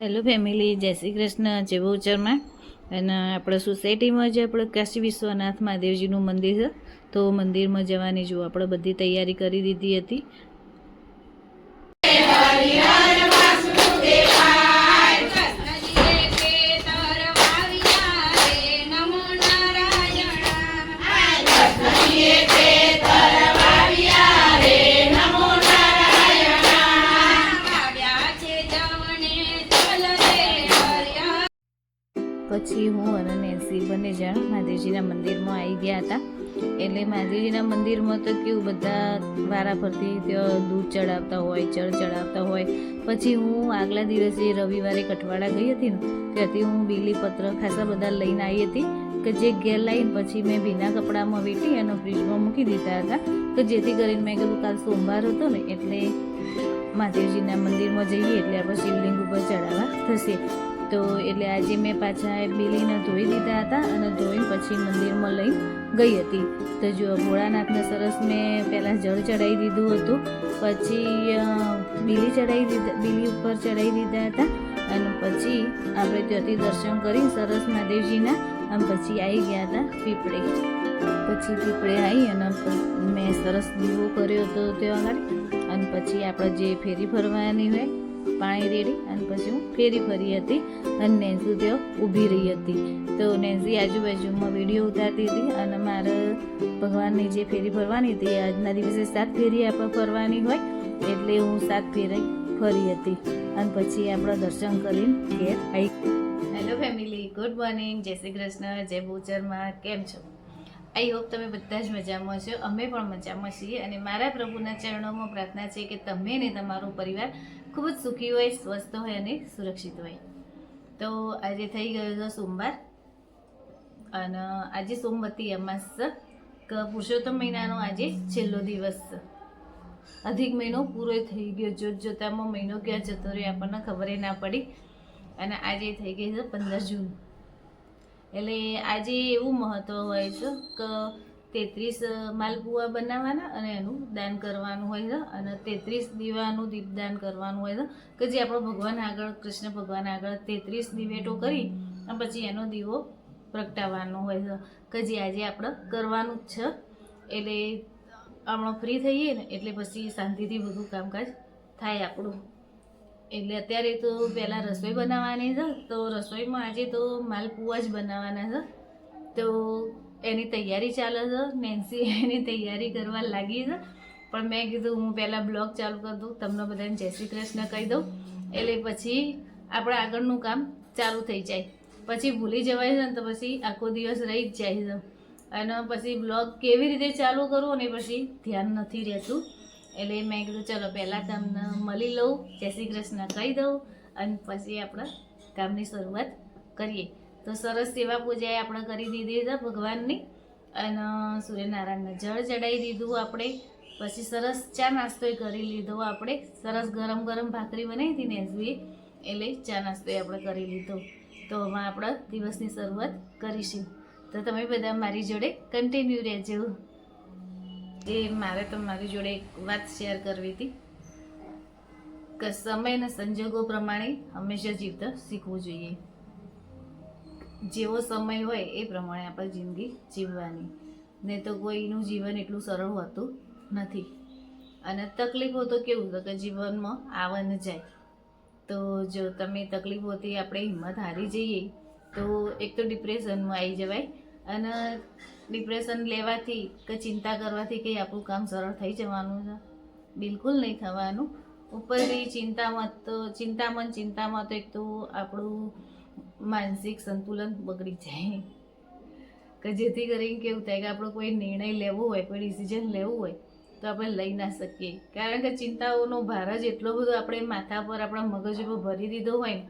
Hello family, જય શ્રી કૃષ્ણ. જય બહુચરમાં અને આપણે સોસાયટીમાં જે આપણે કાશી વિશ્વનાથ મહાદેવજીનું મંદિર છે, તો મંદિરમાં જવાની જો આપણે બધી તૈયારી કરી દીધી હતી. પછી હું અને નેન્સી બંને જણ મહાદેવજીના મંદિરમાં આવી ગયા હતા. એટલે મહાદેવજીના મંદિરમાં તો કેવું, બધા વારાફરતી ત્યાં દૂધ ચડાવતા હોય, જળ ચડાવતા હોય. પછી હું આગલા દિવસે રવિવારે કઠવાડા ગઈ હતી ને, ત્યાંથી હું બીલીપત્ર ખાસા બધા લઈને આવી હતી કે જે ઘેર લાવીને પછી મેં ભીના કપડામાં વીંટી અને ફ્રીજમાં મૂકી દીધા હતા કે જેથી કરીને મેં કીધું કાલ સોમવાર હતો ને એટલે મહાદેવજીના મંદિરમાં જઈએ એટલે આપણે શિવલિંગ ઉપર ચડાવવા થશે. તો એટલે આજે મેં પાછા બીલીને ધોઈ દીધા હતા અને ધોઈને પછી મંદિરમાં લઈ ગઈ હતી. તો જો ભોળાનાથને સરસ મેં પહેલાં જળ ચડાવી દીધું હતું, પછી બીલી ઉપર ચડાવી દીધા હતા અને પછી આપણે ત્યાંથી દર્શન કરી સરસ મહાદેવજીના અને પછી આવી ગયા હતા પીપળે. પછી પીપળે આવી અને મેં સરસ દીવો કર્યો હતો ત્યાં આગળ. અને પછી આપણે જે ફેરી ફરવાની હોય પાણી રેડી અને પછી હું ફેરી ફરી હતી અને નેન્સી ત્યાં ઊભી રહી હતી. તો નેન્સી આજુબાજુમાં વિડીયો ઉતારતી હતી અને મારે ભગવાનની જે ફેરી ફરવાની હતી, આજના દિવસે 7 ફેરી આપણે ફરવાની હોય એટલે હું 7 ફેરી ફરી હતી અને પછી આપણે દર્શન કરીને ઘેર આવી. હેલો ફેમિલી, ગુડ મોર્નિંગ, જય શ્રી કૃષ્ણ, જય બહુચરમાં. કેમ છો? આઈ હોપ તમે બધા જ મજામાં છો. અમે પણ મજામાં છીએ અને મારા પ્રભુના ચરણોમાં પ્રાર્થના છે કે તમે ને તમારો પરિવાર ખૂબ જ સુખી હોય, સ્વસ્થ હોય અને સુરક્ષિત હોય. તો આજે થઈ ગયો છે સોમવાર અને આજે સોમવતી અમાસ છે. પુરુષોત્તમ મહિનાનો આજે છેલ્લો દિવસ છે. અધિક મહિનો પૂરો થઈ ગયો, જોતામાં મહિનો ક્યાં જતો રહ્યો આપણને ખબર ના પડી. અને આજે થઈ ગઈ છે 15 જૂન. એટલે આજે એવું મહત્વ હોય છે કે 33 માલપુઆ બનાવવાના અને એનું દાન કરવાનું હોય છે અને 33 દીવાનું દીપદાન કરવાનું હોય છે કે જે આપણો ભગવાન આગળ, કૃષ્ણ ભગવાન આગળ 33 દિવેટો કરી અને પછી એનો દીવો પ્રગટાવવાનો હોય છે કે જે આજે આપણે કરવાનું જ છે. એટલે હમણાં ફ્રી થઈએ ને એટલે પછી શાંતિથી બધું કામકાજ થાય આપણું. એટલે અત્યારે તો પહેલાં રસોઈ બનાવવાની છે, તો રસોઈમાં આજે તો માલપુઆ જ બનાવવાના છે. તો એની તૈયારી ચાલે છે. નેન્સી એની તૈયારી કરવા લાગી છે, પણ મેં કીધું હું પહેલાં બ્લોગ ચાલુ કરી દઉં, તમને બધાને જય શ્રી કૃષ્ણ કહી દઉં એટલે પછી આપણે આગળનું કામ ચાલુ થઈ જાય. પછી ભૂલી જવાય છે ને તો પછી આખો દિવસ રહી જ જાય છે અને પછી બ્લોગ કેવી રીતે ચાલુ કરવું ને પછી ધ્યાન નથી રહેતું. એટલે મેં કીધું ચલો પહેલાં તમને મળી લઉં, જય શ્રી કૃષ્ણ કહી દઉં અને પછી આપણે કામની શરૂઆત કરીએ. તો સરસ સેવા પૂજા આપણે કરી દીધી છે ભગવાનની અને સૂર્યનારાયણને જળ ચડાવી દીધું આપણે. પછી સરસ ચા નાસ્તોય કરી લીધો આપણે. સરસ ગરમ ગરમ ભાખરી બનાવી હતી નેન્સીએ એટલે ચા નાસ્તોય આપણે કરી લીધો. તો હવે આપણે દિવસની શરૂઆત કરીશું. તો તમે બધા મારી જોડે કન્ટિન્યુ રહેજો. એ મારે તો મારી જોડે એક વાત શેર કરવી હતી કે સમય અને સંજોગો પ્રમાણે હંમેશા જીવતા શીખવું જોઈએ. જેવો સમય હોય એ પ્રમાણે આપણે જિંદગી જીવવાની, નહીં તો કોઈનું જીવન એટલું સરળ હોતું નથી. અને તકલીફો તો કેવું છે કે જીવનમાં આવે ને જાય. તો જો તમે તકલીફોથી આપણે હિંમત હારી જઈએ તો એક તો ડિપ્રેશનમાં આવી જવાય અને ડિપ્રેશન લેવાથી કે ચિંતા કરવાથી કંઈ આપણું કામ સરળ થઈ જવાનું છે? બિલકુલ નહીં થવાનું. ઉપરથી ચિંતામાં તો એક તો આપણું માનસિક સંતુલન બગડી જાય કે જેથી કરીને કેવું થાય કે આપણો કોઈ નિર્ણય લેવો હોય, કોઈ ડિસિઝન લેવું હોય તો આપણે લઈ ના શકીએ. કારણ કે ચિંતાઓનો ભાર જ એટલો બધો આપણે માથા પર, આપણા મગજ પર ભરી દીધો હોય ને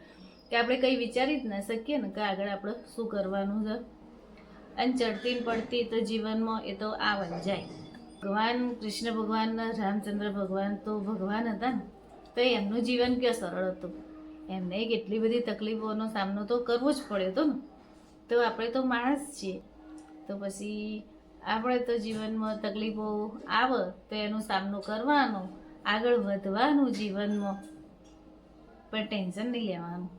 કે આપણે કંઈ વિચારી જ ના શકીએ ને કે આગળ આપણે શું કરવાનું છે. અને ચડતી પડતી તો જીવનમાં એ તો આવન જાય. ભગવાન કૃષ્ણ ભગવાન, રામચંદ્ર ભગવાન તો ભગવાન હતા ને, તો એમનું જીવન ક્યાં સરળ હતું? એમને કેટલી બધી તકલીફોનો સામનો તો કરવો જ પડ્યો હતો ને. તો આપણે તો માણસ છીએ, તો પછી આપણે તો જીવનમાં તકલીફો આવે તો એનો સામનો કરવાનો, આગળ વધવાનું જીવનમાં. પણ ટેન્શન નહીં લેવાનું.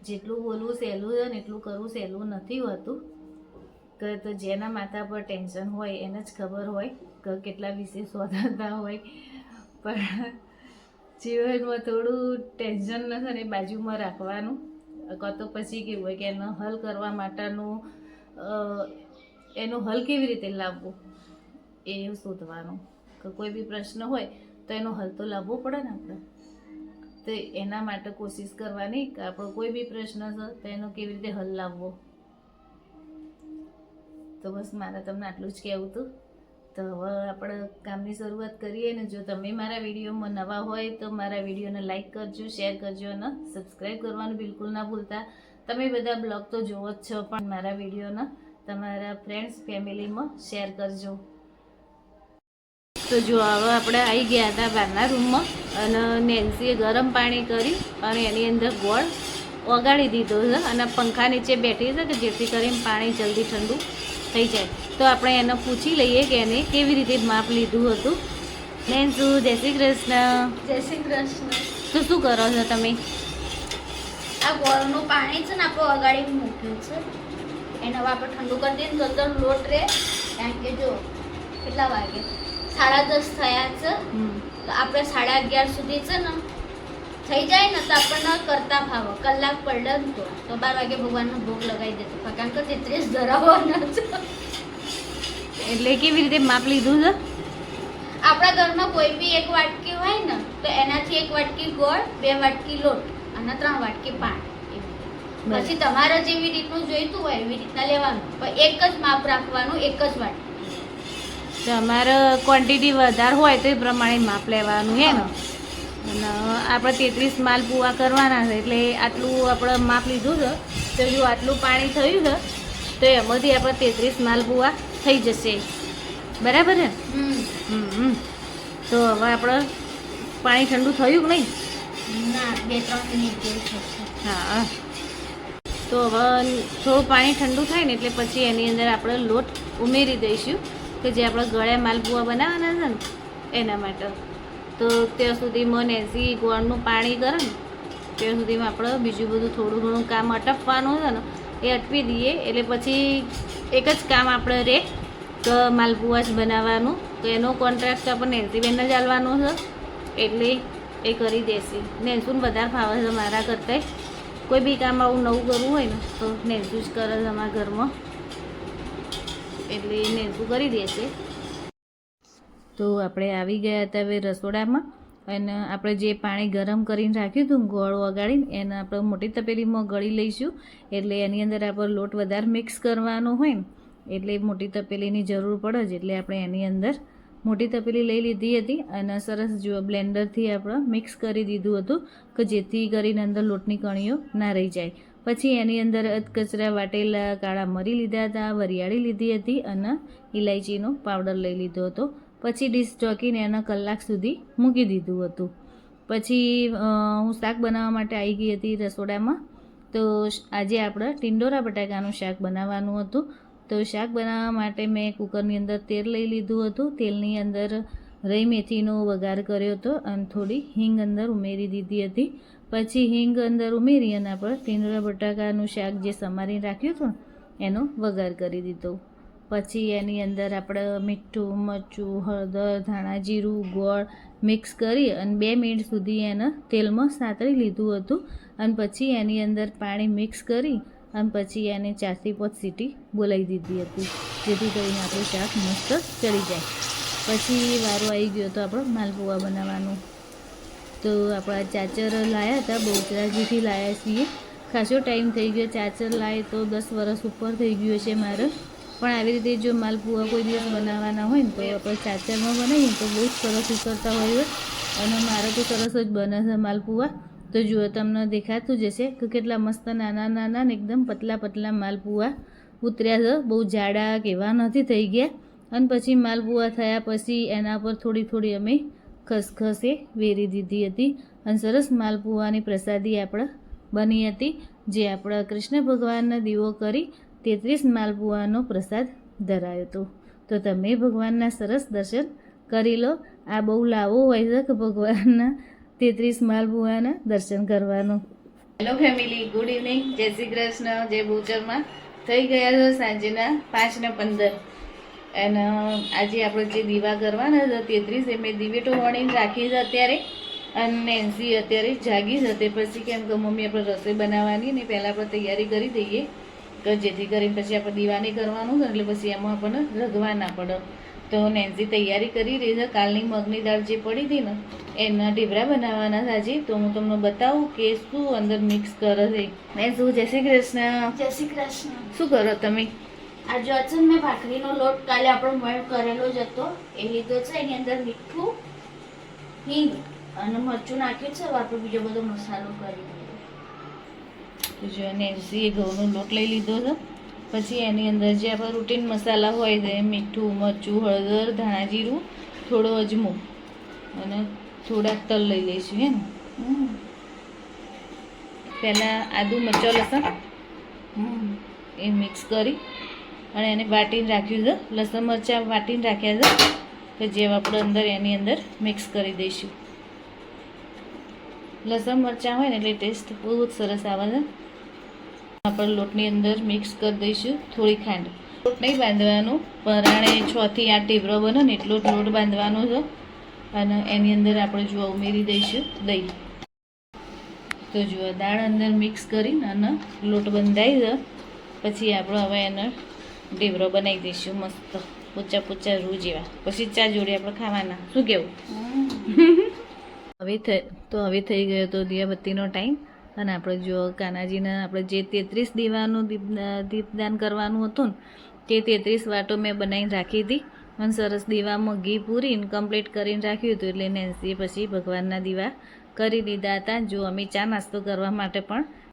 જેટલું બોલવું સહેલું છે ને એટલું કરવું સહેલું નથી હોતું. તો જેના માથા પર ટેન્શન હોય એને જ ખબર હોય કે કેટલા વિશેષ વધારતા હોય. પણ જીવનમાં થોડું ટેન્શન નથી ને બાજુમાં રાખવાનું. કાં તો પછી કેવું હોય કે એનો હલ કરવા માટેનું એનો હલ કેવી રીતે લાવવો એ શોધવાનું. કે કોઈ બી પ્રશ્ન હોય તો એનો હલ તો લાવવો પડે ને આપણે. તો એના માટે કોશિશ કરવાની કે આપણો કોઈ બી પ્રશ્ન છે તો એનો કેવી રીતે હલ લાવવો. તો બસ મારે તમને આટલું જ કહેવું હતું. તો હવે આપણે કામની શરૂઆત કરીએ ને. જો તમે મારા વિડીયોમાં નવા હોય તો મારા વિડીયોને લાઈક કરજો, શેર કરજો અને સબસ્ક્રાઈબ કરવાનું બિલકુલ ના ભૂલતા. તમે બધા બ્લોગ તો જોવો જ છો પણ મારા વિડીયોને તમારા ફ્રેન્ડ્સ ફેમિલીમાં શેર કરજો. તો જો હવે આપણે આવી ગયા હતા બહારના રૂમમાં અને નેન્સીએ ગરમ પાણી કરી અને એની અંદર ગોળ ઓગાળી દીધો છે અને પંખા નીચે બેઠી છે કે જેથી કરીને પાણી જલ્દી ઠંડુ થઈ જાય. તો આપણે એને પૂછી લઈએ કે એને કેવી રીતે માપ લીધું હતું. નેન્સુ, જય શ્રી કૃષ્ણ. જય શ્રી કૃષ્ણ. તો શું કરો છો તમે? આ ગોળનું પાણી છે ને આપણે ઓગાળી મૂક્યું છે એને હવે આપણે ઠંડુ કરી દઈએ તો અંદર લોટ રહે. કારણ કે જો કેટલા વાગે 10:30 થયા છે તો આપણે 11:30 સુધી છે ને થઈ જાય ને તો આપણને કરતા ફાવો. કલાક પડે ને તો 12 વાગે ભગવાનનો ભોગ લગાવી દેતો. કારણ કે 33 ધરાવવાના છે. એટલે કેવી રીતે માપ લીધું છે? આપણા ઘરમાં કોઈ બી 1 વાટકી હોય ને તો એનાથી 1 વાટકી ગોળ, 2 વાટકી લોટ અને 3 વાટકી પાણી. પછી તમારે જેવી રીતનું જોઈતું હોય એવી રીતના લેવાનું. પણ એક જ માપ રાખવાનું, એક જ વાટકી. તમારે ક્વોન્ટિટી વધારે હોય તો એ પ્રમાણે માપ લેવાનું હે ને. અને આપણે 33 માલપુઆ કરવાના છે એટલે આટલું આપણે માપ લીધું છે. તો જો આટલું પાણી થયું છે તો એમાંથી આપણે 33 માલપુઆ થઈ જશે. બરાબર ને? તો હવે આપણે પાણી ઠંડુ થયું કે નહીં? ના, 2-3 મિનિટ જેવું થશે. હા. તો હવે થોડું પાણી ઠંડુ થાય ને એટલે પછી એની અંદર આપણે લોટ ઉમેરી દઈશું કે જે આપણે ગળ્યા માલપુઆ બનાવવાના છે ને એના માટે. તો ત્યાં સુધીમાં નેન્સી ગોળનું પાણી કરે ને ત્યાં સુધીમાં આપણે બીજું બધું થોડું ઘણું કામ અટપવાનું છે ને એ અટવી દઈએ. એટલે પછી એક જ કામ આપણે રહે કે માલપુઆ જ બનાવવાનું. તો એનો કોન્ટ્રાક્ટ આપણે નેન્સીબેનને જ આલવાનો છે એટલે એ કરી દેશે. નેન્સુને વધારે ફાવે છે મારા કરતાં. કોઈ બી કામ આવું નવું કરવું હોય ને તો નેન્સુ જ કરે છે અમારા ઘરમાં. એટલે નેન્સુ કરી દેશે. તો આપણે આવી ગયા હતા હવે રસોડામાં અને આપણે જે પાણી ગરમ કરીને રાખ્યું હતું ગોળ વગાડીને એને આપણે મોટી તપેલીમાં ગળી લઈશું. એટલે એની અંદર આપણે લોટ વધારે મિક્સ કરવાનો હોય ને એટલે મોટી તપેલીની જરૂર પડે જ. એટલે આપણે એની અંદર મોટી તપેલી લઈ લીધી હતી અને સરસ જો બ્લેન્ડરથી આપણે મિક્સ કરી દીધું હતું કે જેથી કરીને અંદર લોટની કણીઓ ના રહી જાય. પછી એની અંદર અધકચરા વાટેલા કાળા મરી લીધા હતા, વરિયાળી લીધી હતી અને ઇલાયચીનો પાવડર લઈ લીધો હતો. પછી ડીશ ઢોકીને એના કલાક સુધી મૂકી દીધું હતું. પછી હું શાક બનાવવા માટે આવી ગઈ હતી રસોડામાં. તો આજે આપણે ટિંડોરા બટાકાનું શાક બનાવવાનું હતું. તો શાક બનાવવા માટે મેં કુકરની અંદર તેલ લઈ લીધું હતું. તેલની અંદર રઈ મેથીનો વઘાર કર્યો હતો અને થોડી હિંગ અંદર ઉમેરી દીધી હતી. પછી હિંગ અંદર ઉમેરી અને આપણે ટિંડોરા બટાકાનું શાક જે સમારીને રાખ્યું હતું એનો વઘાર કરી દીધો. પછી એની અંદર આપણે મીઠું, મરચું, હળદર, ધાણા જીરું, ગોળ મિક્સ કરી અને 2 મિનિટ સુધી એને તેલમાં સાતળી લીધું હતું. અને પછી એની અંદર પાણી મિક્સ કરી અને પછી એને 4 થી 5 સીટી બોલાવી દીધી હતી જેથી કરીને આપણું શાક મસ્ત ચડી જાય. પછી વારો આવી ગયો તો આપણો માલપુઆ બનાવવાનું. તો આપણા ચાચર લાવ્યા હતા, બહુચરાજીથી લાવ્યા છીએ. ખાસો ટાઈમ થઈ ગયો. ચાચર લાવે તો 10 વર્ષ ઉપર થઈ ગયું છે મારે. પણ આવી રીતે જો માલપુઆ કોઈ દિવસ બનાવવાના હોય ને તો આપણે ચાચરમાં બનાવીએ તો બહુ જ સરસ ઉતરતા હોય. અને મારે તો સરસ જ બને છે માલપુઆ. તો જુઓ તમને દેખાતું જ હશે કે કેટલા મસ્ત નાના નાના ને એકદમ પતલા પતલા માલપુઆ ઉતર્યા છે. બહુ જાડા કે એવા નથી થઈ ગયા. અને પછી માલપુઆ થયા પછી એના પર થોડી થોડી અમે ખસખસે વેરી દીધી હતી અને સરસ માલપુઆની પ્રસાદી આપણે બની હતી જે આપણા કૃષ્ણ ભગવાનનો દીવો કરી 33 માલપુઆનો પ્રસાદ ધરાયો હતો. તો તમે ભગવાનના સરસ દર્શન કરી લો. આ બહુ લાવો હોય છે કે ભગવાનના 33 માલબુઆના દર્શન કરવાનું. હેલો ફેમિલી, ગુડ ઇવનિંગ, જય શ્રી કૃષ્ણ, જય બહુચરમાં. થઈ ગયા છે સાંજના 5:15 અને આજે આપણે જે દીવા કરવાના હતા 33 એ મેં દિવેટો વણીને રાખી છે અત્યારે. અને નેન્સી અત્યારે જાગી જ હતી. પછી કેમ કે મમ્મી આપણે રસોઈ બનાવવાની ને પહેલાં આપણે તૈયારી કરી દઈએ કે જેથી કરીને પછી આપણે દીવા નહીં કરવાનું છે એટલે પછી એમાં આપણને રગવા ના પડે. તો નેન્સી તૈયારી કરી રહી છે. કાલની મગની દાળ જે પડી હતી ને એના ઢેબરા બનાવવાના છે આજે. તો હું તમને બતાવું કે શું અંદર મિક્સ કરે છે. મેં શું, જય શ્રી કૃષ્ણ. જય શ્રી કૃષ્ણ. શું કરો તમે? આજે અચન મેં ભાખરીનો લોટ કાલે આપણો મળ કરેલો જ હતો એ લીધો છે. એની અંદર મીઠું, હિંગ અને મરચું નાખ્યું છે. હવે આપણે બીજો બધો મસાલો કરી દીધો. તો જો નેન્સીએ ઘઉંનો લોટ લઈ લીધો છે. પછી એની અંદર જે આપણા રૂટીન મસાલા હોય છે મીઠું, મરચું, હળદર, ધાણા જીરું, થોડો અજમો અને થોડાક તલ લઈ લઈશું. હે ને પહેલાં આદુ, મરચાં, લસણ એ મિક્સ કરી અને એને વાટીને રાખ્યું છે. લસણ મરચાં વાટીને રાખ્યા છે કે જે આપણે અંદર એની અંદર મિક્સ કરી દઈશું. લસણ મરચાં હોય ને એટલે ટેસ્ટ બહુ જ સરસ આવે છે. આપણે લોટની અંદર મિક્સ કરી દઈશું થોડી ખાંડ. લોટ નહીં બાંધવાનું, પરાણે 6 થી 8 ઢેબરો બને ને એટલો જ લોટ બાંધવાનો છે. અને એની અંદર આપણે જો ઉમેરી દઈશું દહીં. તો જુઓ દાળ અંદર મિક્સ કરીને અને લોટ બંધાઈ છે. પછી આપણે હવે એને ઢેબરો બનાવી દઈશું મસ્ત પોચા પોચા રૂ જેવા. પછી ચા જોડે આપણે ખાવાના. શું કેવું? હવે થઈ ગયો તો દિયાબત્તીનો ટાઈમ. અને આપણે જો કાનાજીને આપણે જે 33 દીવાનું દીપદાન કરવાનું હતું ને તે 33 વાટો મેં બનાવીને રાખી હતી. અને સરસ દીવામાં ઘી પૂરીને કમ્પ્લીટ કરીને રાખ્યું હતું. એટલે નેન્સીએ પછી ભગવાનના દીવા કરી દીધા હતા. જો અમે ચા નાસ્તો કરવા માટે પણ